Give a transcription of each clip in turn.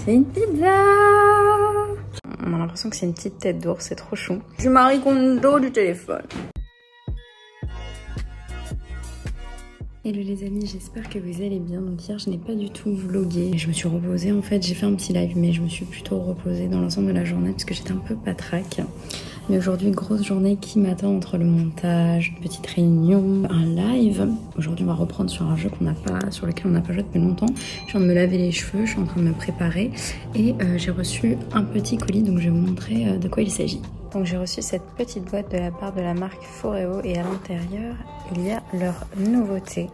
C'est une pizza. On a l'impression que c'est une petite tête d'ours, c'est trop chou. Je suis Marie Kondo du téléphone. Hello les amis, j'espère que vous allez bien. Donc hier je n'ai pas du tout vlogué. Je me suis reposée en fait, j'ai fait un petit live mais je me suis plutôt reposée dans l'ensemble de la journée parce que j'étais un peu patraque. Mais aujourd'hui, grosse journée qui m'attend entre le montage, une petite réunion, un live. Aujourd'hui, on va reprendre sur un jeu sur lequel on n'a pas joué depuis longtemps. Je viens de me laver les cheveux, je suis en train de me préparer. Et j'ai reçu un petit colis, donc je vais vous montrer de quoi il s'agit. Donc j'ai reçu cette petite boîte de la part de la marque Foreo et à l'intérieur, il y a leur nouveauté.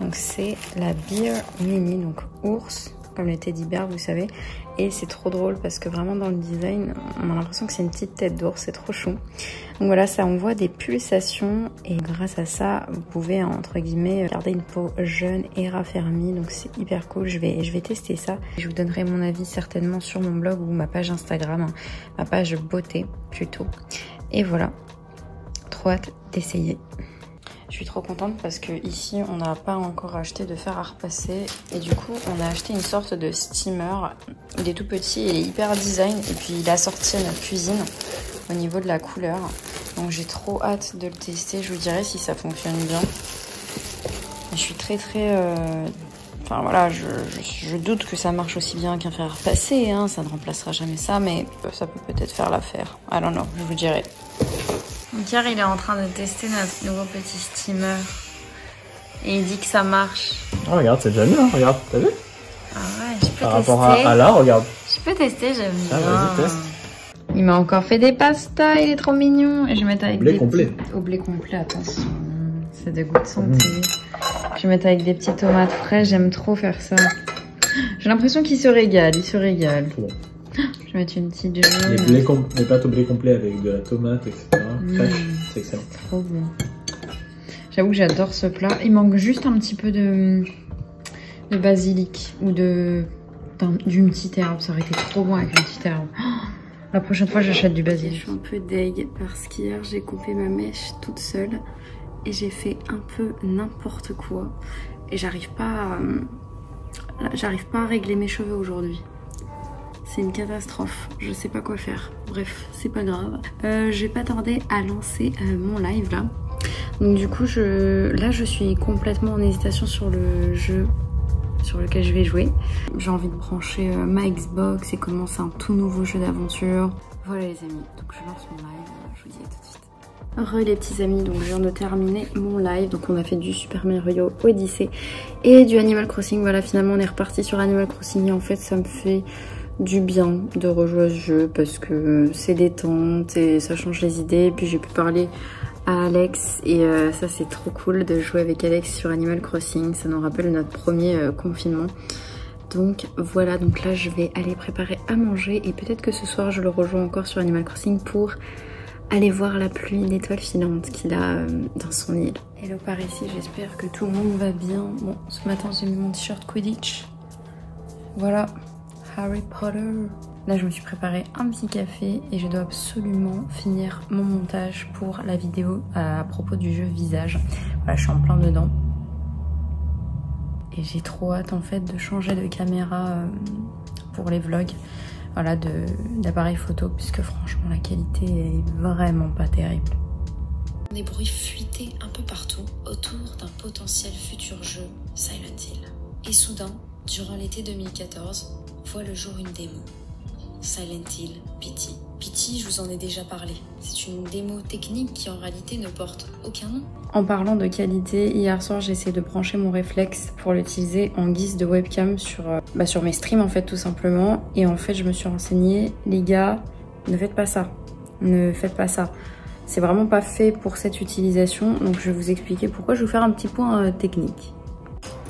Donc c'est la Bear Mini, donc ours, comme les teddy bears, vous savez. Et c'est trop drôle parce que vraiment dans le design, on a l'impression que c'est une petite tête d'ours, c'est trop chou. Donc voilà, ça envoie des pulsations et grâce à ça, vous pouvez entre guillemets garder une peau jeune et raffermie. Donc c'est hyper cool, je vais tester ça. Je vous donnerai mon avis certainement sur mon blog ou ma page Instagram, ma page beauté plutôt. Et voilà, trop hâte d'essayer. Je suis trop contente parce que ici on n'a pas encore acheté de fer à repasser et du coup on a acheté une sorte de steamer. Il est tout petit, il est hyper design et puis il est assorti à notre cuisine au niveau de la couleur. Donc j'ai trop hâte de le tester, je vous dirai si ça fonctionne bien. Et je suis très enfin voilà, je doute que ça marche aussi bien qu'un fer à repasser, hein. Ça ne remplacera jamais ça, mais ça peut peut-être faire l'affaire. I don't know, je vous dirai. Donc hier, il est en train de tester notre nouveau petit steamer. Et il dit que ça marche. Oh, regarde, c'est déjà mieux, hein. Regarde, t'as vu? Ah ouais, je peux tester. Par rapport à là, regarde. Je peux tester, j'aime bien. Ah, vas-y, teste. Il m'a encore fait des pastas, il est trop mignon. Et je vais mettre avec blé complet. Au blé complet, attention. C'est de goût de santé. Je vais mettre avec des petites tomates fraîches, j'aime trop faire ça. J'ai l'impression qu'il se régale, il se régale. Bon. Je vais mettre une petite jaune. Les pâtes au blé complet avec de la tomate, etc. Fraîche, c'est excellent. Trop bon. J'avoue que j'adore ce plat. Il manque juste un petit peu de basilic ou d'une petite herbe. Ça aurait été trop bon avec une petite herbe. Oh, la prochaine fois, j'achète du basilic. Je suis un peu deg parce qu'hier, j'ai coupé ma mèche toute seule et j'ai fait un peu n'importe quoi. Et j'arrive pas à régler mes cheveux aujourd'hui. C'est une catastrophe, je sais pas quoi faire. Bref, c'est pas grave. Je vais pas tarder à lancer mon live là. Donc du coup, là je suis complètement en hésitation sur le jeu sur lequel je vais jouer. J'ai envie de brancher ma Xbox et commencer un tout nouveau jeu d'aventure. Voilà les amis, donc je lance mon live, je vous dis à tout de suite. Re les petits amis, donc je viens de terminer mon live. Donc on a fait du Super Mario Odyssey et du Animal Crossing. Voilà, finalement on est reparti sur Animal Crossing et en fait ça me fait du bien de rejouer à ce jeu parce que c'est détente et ça change les idées. Puis j'ai pu parler à Alex et ça c'est trop cool de jouer avec Alex sur Animal Crossing. Ça nous rappelle notre premier confinement. Donc voilà, donc là je vais aller préparer à manger et peut-être que ce soir je le rejoins encore sur Animal Crossing pour aller voir la pluie d'étoiles filantes qu'il a dans son île. Hello par ici, j'espère que tout le monde va bien. Bon, ce matin j'ai mis mon t-shirt Quidditch. Voilà. Harry Potter. Là je me suis préparé un petit café et je dois absolument finir mon montage pour la vidéo à propos du jeu visage. Voilà, je suis en plein dedans. Et j'ai trop hâte en fait de changer de caméra pour les vlogs. Voilà, d'appareil photo puisque franchement la qualité est vraiment pas terrible. Des bruits fuités un peu partout autour d'un potentiel futur jeu Silent Hill. Et soudain, durant l'été 2014, voit le jour une démo. Silent Hill Pity. Pity, je vous en ai déjà parlé. C'est une démo technique qui en réalité ne porte aucun nom. En parlant de qualité, hier soir j'ai essayé de brancher mon réflexe pour l'utiliser en guise de webcam sur mes streams en fait tout simplement. Et en fait je me suis renseignée, les gars, ne faites pas ça. Ne faites pas ça. C'est vraiment pas fait pour cette utilisation. Donc je vais vous expliquer pourquoi. Je vais vous faire un petit point technique.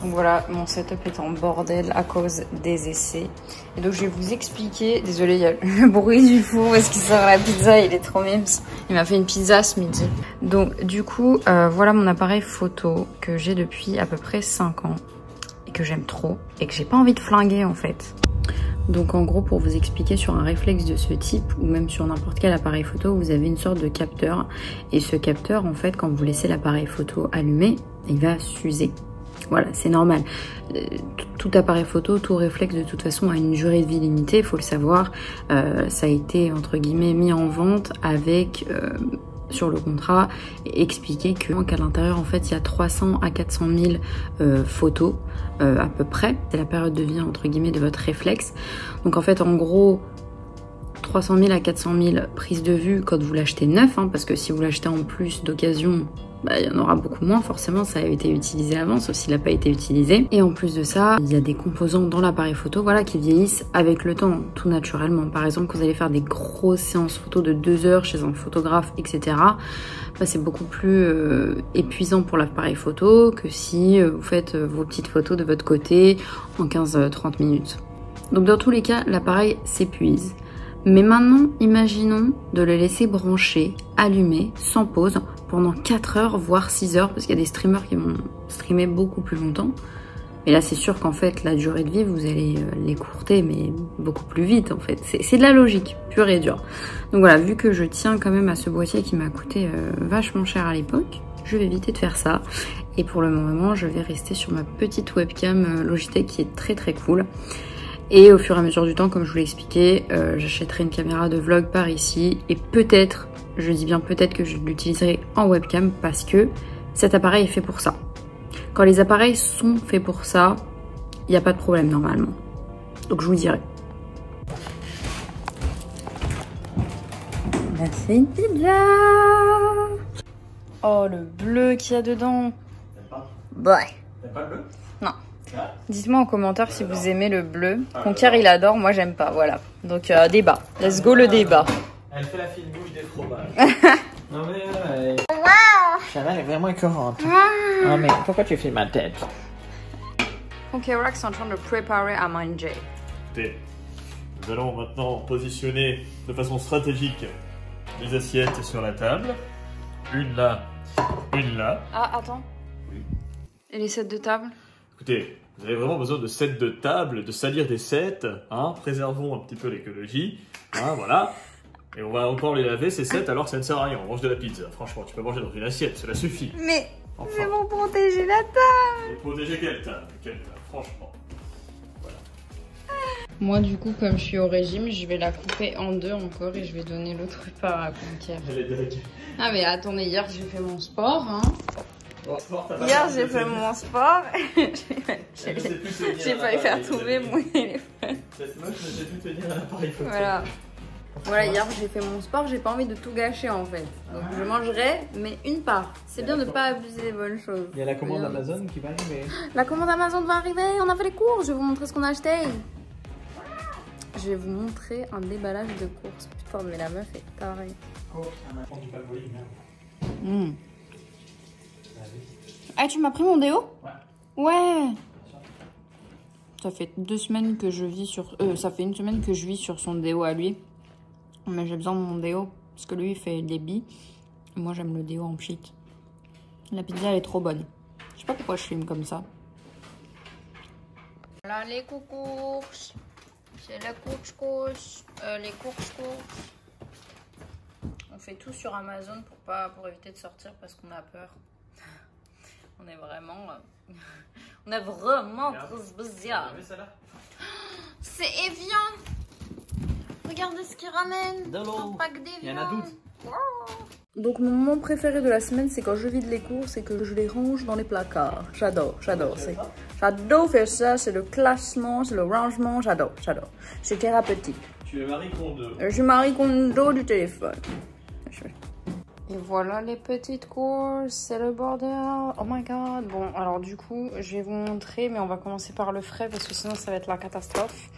Donc voilà, mon setup est en bordel à cause des essais. Et donc je vais vous expliquer. Désolée, il y a le bruit du four parce qu'il sort la pizza, il est trop mimes. Il m'a fait une pizza ce midi. Donc du coup, voilà mon appareil photo que j'ai depuis à peu près 5 ans. Et que j'aime trop. Et que j'ai pas envie de flinguer en fait. Donc en gros, pour vous expliquer, sur un réflexe de ce type ou même sur n'importe quel appareil photo, vous avez une sorte de capteur. Et ce capteur, en fait, quand vous laissez l'appareil photo allumé, il va s'user. Voilà, c'est normal. Tout appareil photo, tout réflexe de toute façon a une durée de vie limitée, il faut le savoir. Ça a été entre guillemets mis en vente avec sur le contrat expliqué qu'à l'intérieur en fait il y a 300 à 400 000 photos à peu près. C'est la période de vie entre guillemets de votre réflexe. Donc en fait en gros 300 000 à 400 000 prises de vue quand vous l'achetez neuf, hein, parce que si vous l'achetez en plus d'occasion, bah, il y en aura beaucoup moins, forcément ça a été utilisé avant, sauf s'il n'a pas été utilisé. Et en plus de ça, il y a des composants dans l'appareil photo voilà, qui vieillissent avec le temps, tout naturellement. Par exemple, quand vous allez faire des grosses séances photo de 2 heures chez un photographe, etc., bah, c'est beaucoup plus épuisant pour l'appareil photo que si vous faites vos petites photos de votre côté en 15-30 minutes. Donc dans tous les cas, l'appareil s'épuise. Mais maintenant, imaginons de le laisser brancher, allumé, sans pause, pendant 4 heures, voire 6 heures, parce qu'il y a des streamers qui vont streamer beaucoup plus longtemps. Et là, c'est sûr qu'en fait, la durée de vie, vous allez l'écourter, mais beaucoup plus vite, en fait. C'est de la logique, pure et dure. Donc voilà, vu que je tiens quand même à ce boîtier qui m'a coûté vachement cher à l'époque, je vais éviter de faire ça. Et pour le moment, je vais rester sur ma petite webcam Logitech qui est très très cool. Et au fur et à mesure du temps, comme je vous l'ai expliqué, j'achèterai une caméra de vlog par ici. Et peut-être, je dis bien peut-être que je l'utiliserai en webcam parce que cet appareil est fait pour ça. Quand les appareils sont faits pour ça, il n'y a pas de problème normalement. Donc je vous le dirai. Là, c'est une pizza. Oh, le bleu qu'il y a dedans. T'aimes pas? Ouais. T'aimes pas le bleu? Non. Dites-moi en commentaire si vous aimez le bleu. Conquer il adore, moi j'aime pas, voilà. Donc débat, let's go le débat. Elle fait la fine bouche des fromages. Non mais Chanel est vraiment écœurante. Non mais pourquoi tu fais ma tête? Conquerax est en train de préparer à manger. Écoutez, nous allons maintenant positionner de façon stratégique les assiettes sur la table. Une là, une là. Ah attends. Oui. Et les sets de table? Écoutez, vous avez vraiment besoin de sets de table, de salir des sets, hein, préservons un petit peu l'écologie, hein, voilà. Et on va encore les laver ces sets alors que ça ne sert à rien, on mange de la pizza. Franchement, tu peux manger dans une assiette, cela suffit. Mais Enfin. c'est pour protéger la table. Et protéger quelle table? Franchement. Voilà. Moi du coup comme je suis au régime, je vais la couper en deux encore et je vais donner l'autre part à Conquer. Elle est dingue. Ah mais attendez, hier j'ai fait mon sport, hein. Bon, Hier j'ai fait mon sport. J'ai failli faire tomber mon téléphone. Cette meuf ne sait plus tenir un appareil photo. Voilà, hier j'ai fait mon sport, j'ai pas envie de tout gâcher en fait. Donc je mangerai, mais une part. C'est bien de pas abuser des bonnes choses. Il y a la commande Amazon qui va arriver. La commande Amazon va arriver, on a fait les courses, je vais vous montrer ce qu'on a acheté. Je vais vous montrer un déballage de courses. Putain, mais la meuf est tarée. Ah, tu m'as pris mon déo? Ouais. Ça fait 2 semaines que je vis sur... ça fait 1 semaine que je vis sur son déo à lui. Mais j'ai besoin de mon déo. Parce que lui, il fait des billes. Moi, j'aime le déo en pchit. La pizza, elle est trop bonne. Je sais pas pourquoi je filme comme ça. Voilà les courses. C'est la course. Les courses. On fait tout sur Amazon pour éviter de sortir parce qu'on a peur. On est vraiment... on est vraiment trop spécial. C'est Evian. Regardez ce qu'il ramène. Un pack d'Evian. Il y en a 12. Donc mon moment préféré de la semaine, c'est quand je vide les courses et que je les range dans les placards. J'adore. J'adore faire ça, c'est le classement, c'est le rangement, j'adore. C'est thérapeutique. Tu es Marie Kondo. Je suis Marie Kondo du téléphone. Et voilà les petites courses, c'est le bordel. Oh my god. Bon, alors du coup, je vais vous montrer, mais on va commencer par le frais parce que sinon ça va être la catastrophe.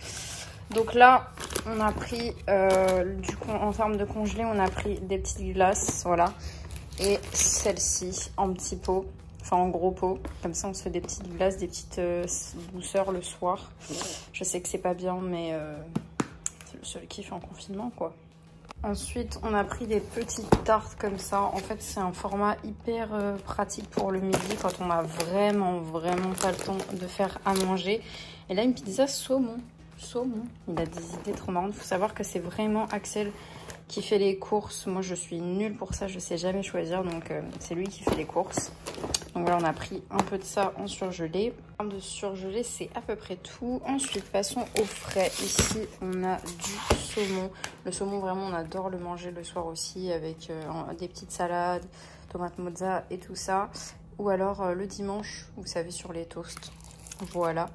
Donc là, on a pris, du coup, en termes de congelé, on a pris des petites glaces, voilà. Et celle-ci, en petit pot, enfin en gros pot. Comme ça, on se fait des petites glaces, des petites douceurs le soir. Je sais que c'est pas bien, mais c'est le seul kiff en confinement, quoi. Ensuite, on a pris des petites tartes comme ça. En fait, c'est un format hyper pratique pour le midi quand on a vraiment pas le temps de faire à manger. Et là, une pizza saumon. Il a des idées trop marrantes. Il faut savoir que c'est vraiment Axel qui fait les courses. Moi, je suis nulle pour ça. Je sais jamais choisir. Donc, c'est lui qui fait les courses. Donc voilà, on a pris un peu de ça en surgelé. En termes de surgelé, c'est à peu près tout. Ensuite, passons au frais. Ici, on a du saumon. Le saumon, vraiment, on adore le manger le soir aussi avec des petites salades, tomates mozza et tout ça. Ou alors le dimanche, vous savez, sur les toasts. Voilà.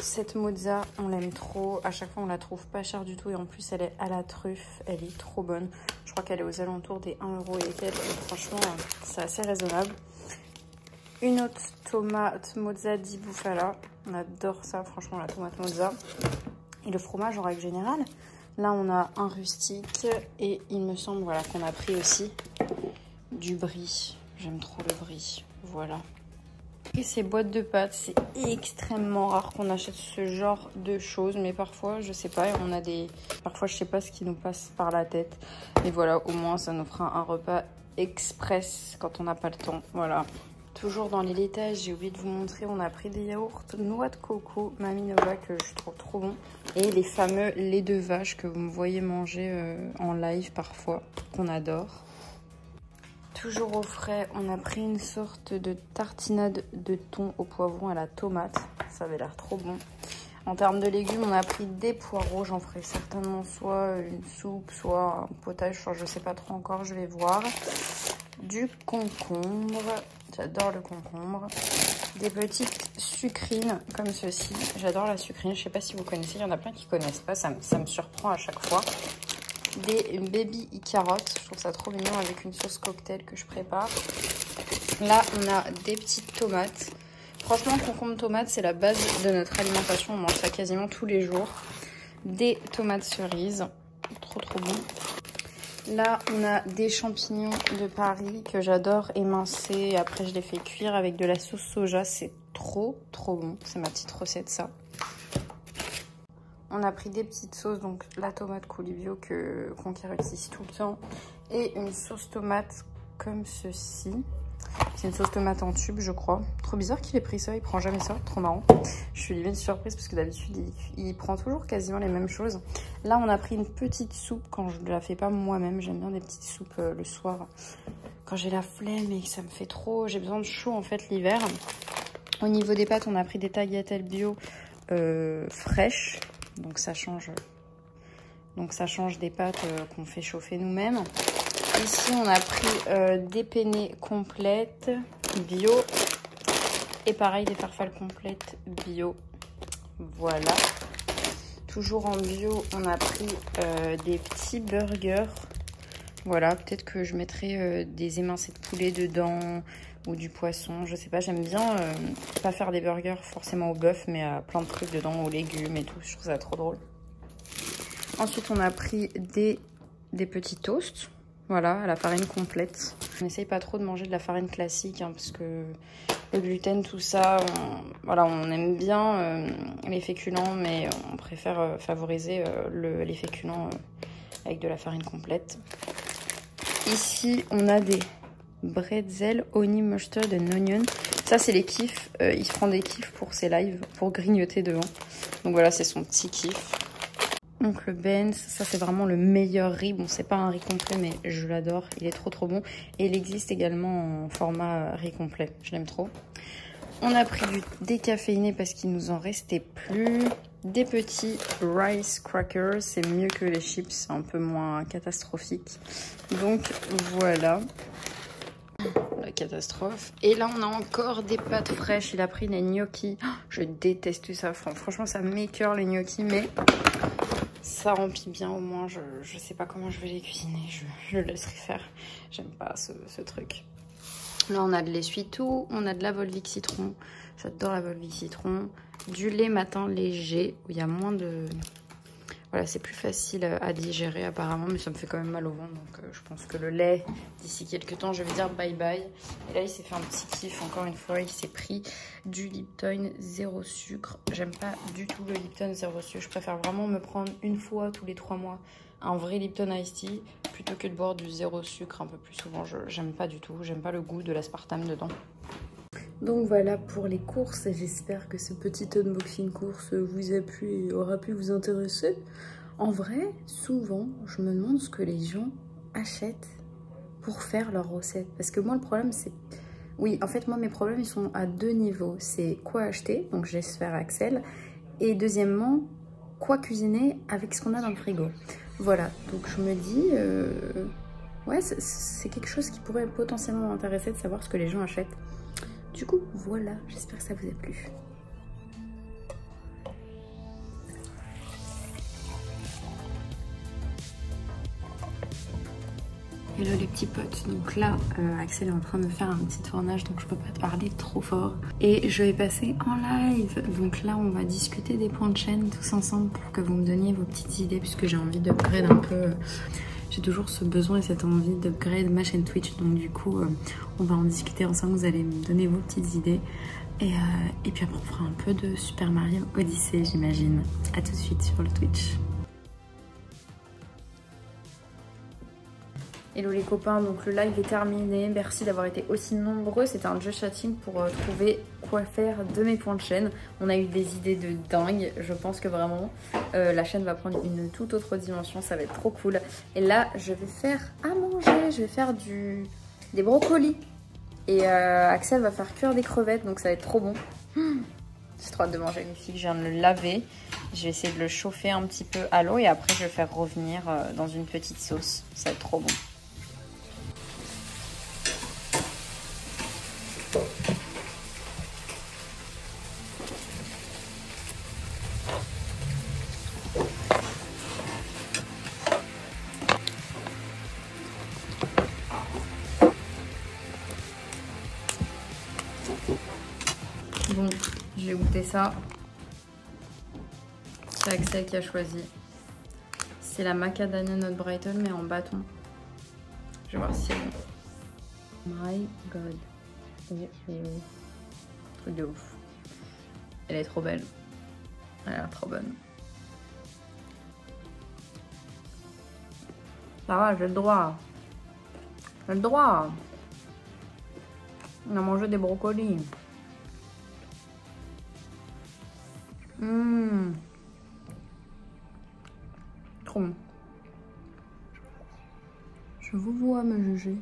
Cette mozza, on l'aime trop. À chaque fois, on la trouve pas chère du tout. Et en plus, elle est à la truffe. Elle est trop bonne. Je crois qu'elle est aux alentours des 1 € et quelques. Franchement, c'est assez raisonnable. Une autre tomate mozza di bufala. On adore ça, franchement, la tomate mozza. Et le fromage en règle générale. Là, on a un rustique. Et il me semble voilà, qu'on a pris aussi du brie. J'aime trop le brie. Voilà. Et ces boîtes de pâtes, c'est extrêmement rare qu'on achète ce genre de choses. Mais parfois, je sais pas, on a des... Parfois, je sais pas ce qui nous passe par la tête. Mais voilà, au moins, ça nous fera un repas express quand on n'a pas le temps. Voilà. Toujours dans les laitages, j'ai oublié de vous montrer, on a pris des yaourts noix de coco, Mamie Nova, que je trouve trop bon. Et les fameux laits de vache que vous me voyez manger en live parfois, qu'on adore. Toujours au frais, on a pris une sorte de tartinade de thon au poivron à la tomate. Ça avait l'air trop bon. En termes de légumes, on a pris des poireaux. J'en ferai certainement soit une soupe, soit un potage. Enfin, je sais pas trop encore, je vais voir. Du concombre. J'adore le concombre. Des petites sucrines comme ceci. J'adore la sucrine. Je sais pas si vous connaissez. Il y en a plein qui connaissent pas. Ça me surprend à chaque fois. Des baby carottes, je trouve ça trop mignon avec une sauce cocktail que je prépare. Là, on a des petites tomates. Franchement, concombre tomate, c'est la base de notre alimentation. On mange ça quasiment tous les jours. Des tomates cerises, trop bon. Là, on a des champignons de Paris que j'adore émincer. Après, je les fais cuire avec de la sauce soja. C'est trop bon. C'est ma petite recette, ça. On a pris des petites sauces, donc la tomate coulis bio que Conquer utilise tout le temps. Et une sauce tomate comme ceci. C'est une sauce tomate en tube, je crois. Trop bizarre qu'il ait pris ça, il prend jamais ça, trop marrant. Je suis limite surprise parce que d'habitude, il prend toujours quasiment les mêmes choses. Là, on a pris une petite soupe quand je ne la fais pas moi-même. J'aime bien des petites soupes le soir. Quand j'ai la flemme et que ça me fait trop... J'ai besoin de chaud en fait l'hiver. Au niveau des pâtes, on a pris des tagliatelles bio fraîches. Donc ça change des pâtes qu'on fait chauffer nous-mêmes. Ici, on a pris des penne complètes bio. Et pareil, des farfales complètes bio. Voilà. Toujours en bio, on a pris des petits burgers. Voilà, peut-être que je mettrai des émincés de poulet dedans ou du poisson. Je sais pas, j'aime bien pas faire des burgers forcément au bœuf, mais plein de trucs dedans, aux légumes et tout. Je trouve ça trop drôle. Ensuite, on a pris des petits toasts. Voilà, à la farine complète. On n'essaye pas trop de manger de la farine classique, hein, parce que le gluten, tout ça, on aime bien les féculents, mais on préfère favoriser les féculents avec de la farine complète. Ici, on a des bretzel, honey mustard and onion. Ça, c'est les kiffs. Il se prend des kiffs pour ses lives, pour grignoter devant. Donc voilà, c'est son petit kiff. Donc le Benz, ça c'est vraiment le meilleur riz. Bon, c'est pas un riz complet, mais je l'adore. Il est trop bon. Et il existe également en format riz complet. Je l'aime trop. On a pris du décaféiné parce qu'il nous en restait plus. Des petits rice crackers. C'est mieux que les chips. C'est un peu moins catastrophique. Donc voilà. La catastrophe. Et là, on a encore des pâtes fraîches. Il a pris les gnocchis. Oh, je déteste ça. Franchement, ça m'écœure les gnocchis, mais... ça remplit bien au moins, je sais pas comment je vais les cuisiner, je le laisserai faire. J'aime pas ce truc. Là on a de l'essuie-tout, on a de la Volvic citron, j'adore la Volvic citron. Du lait matin léger, où il y a moins de... Voilà, c'est plus facile à digérer apparemment, mais ça me fait quand même mal au ventre. Donc je pense que le lait, d'ici quelques temps, je vais dire bye bye. Et là, il s'est fait un petit kiff, encore une fois. Il s'est pris du Lipton 0 sucre. J'aime pas du tout le Lipton 0 sucre. Je préfère vraiment me prendre une fois tous les 3 mois un vrai Lipton Iced Tea plutôt que de boire du 0 sucre un peu plus souvent. J'aime pas du tout. J'aime pas le goût de l'aspartame dedans. Donc voilà pour les courses, j'espère que ce petit unboxing course vous a plu et aura pu vous intéresser. En vrai, souvent, je me demande ce que les gens achètent pour faire leurs recettes. Parce que moi, le problème, c'est... Oui, en fait, moi, mes problèmes, ils sont à 2 niveaux. C'est quoi acheter, donc je laisse faire Axel. Et deuxièmement, quoi cuisiner avec ce qu'on a dans le frigo. Voilà, donc je me dis, ouais, c'est quelque chose qui pourrait potentiellement m'intéresser de savoir ce que les gens achètent. Du coup, voilà, j'espère que ça vous a plu. Hello les petits potes, donc là Axel est en train de faire un petit tournage donc je peux pas te parler trop fort et je vais passer en live, donc là on va discuter des points de chaîne tous ensemble pour que vous me donniez vos petites idées puisque j'ai envie d'upgrade un peu, j'ai toujours ce besoin et cette envie d'upgrade ma chaîne Twitch, donc du coup on va en discuter ensemble, vous allez me donner vos petites idées et puis après on fera un peu de Super Mario Odyssey j'imagine. A tout de suite sur le Twitch. Hello les copains, donc le live est terminé, merci d'avoir été aussi nombreux, c'était un just chatting pour trouver quoi faire de mes points de chaîne. On a eu des idées de dingue, je pense que vraiment la chaîne va prendre une toute autre dimension, ça va être trop cool. Et là je vais faire à manger, je vais faire des brocolis et Axel va faire cuire des crevettes, donc ça va être trop bon. J'ai trop hâte de manger les filles, je viens de le laver, je vais essayer de le chauffer un petit peu à l'eau et après je vais faire revenir dans une petite sauce, ça va être trop bon. Bon, je vais goûter ça. C'est Axel qui a choisi. C'est la macadamia nut Brighton mais en bâton. Je vais voir si c'est bon. My god. Truc de ouf. Elle est trop belle. Elle a l'air trop bonne. Ça va, j'ai le droit. J'ai le droit. On a mangé des brocolis. Trop bon. Je vous vois me juger.